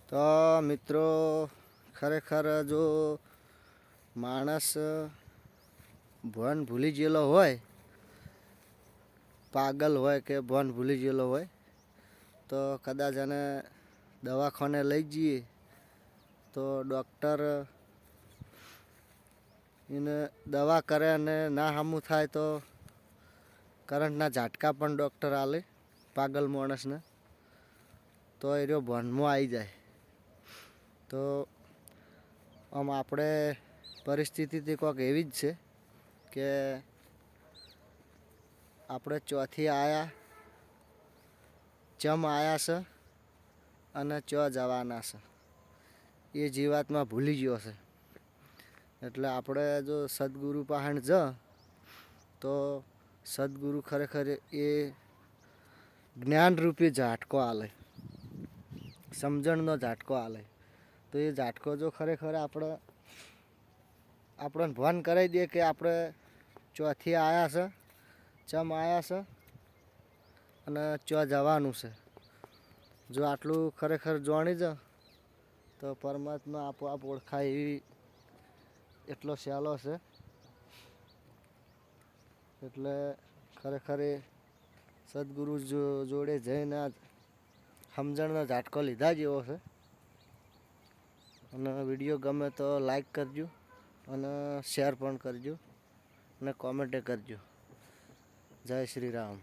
તો મિત્રો ખરેખર જો માણસ ભણ ભૂલી ગયેલો હોય, પાગલ હોય કે ભણ ભૂલી ગયેલો હોય તો કદાચ એને દવાખાને લઈ જઈએ તો ડૉક્ટર એને દવા કરે અને ના સામું થાય તો કરંટના ઝાટકા પણ ડૉક્ટર આલે પાગલ માણસને, તો એ રહ્યો ભણમાં આવી જાય. તો આમ આપણે પરિસ્થિતિ કોઈક એવી જ છે કે આપણે ચોથી આયા, ચમ આયા છે અને ચો જવાના છે એ જીવાતમાં ભૂલી ગયો છે. એટલે આપણે જો સદગુરુ પાસે જ તો સદગુરુ ખરેખર એ જ્ઞાનરૂપી ઝાટકો આલે, સમજણનો ઝાટકો આલે. તો એ ઝાટકો જો ખરેખર આપણને ભાન કરાવી દે કે આપણે ચોથી આવ્યા છે, ચમ આવ્યા છે અને ચો જવાનું છે. જો આટલું ખરેખર જાણી જ તો પરમાત્મા આપોઆપ ઓળખાય એવી એટલો સહેલો છે. એટલે ખરેખર એ સદગુરુ જોડે જઈને આ સમજણનો ઝાટકો લીધા જેવો છે. અને વિડીયો ગમે તો લાઈક કરજો અને શેર પણ કરજો અને કોમેન્ટ કરજો. જય શ્રી રામ.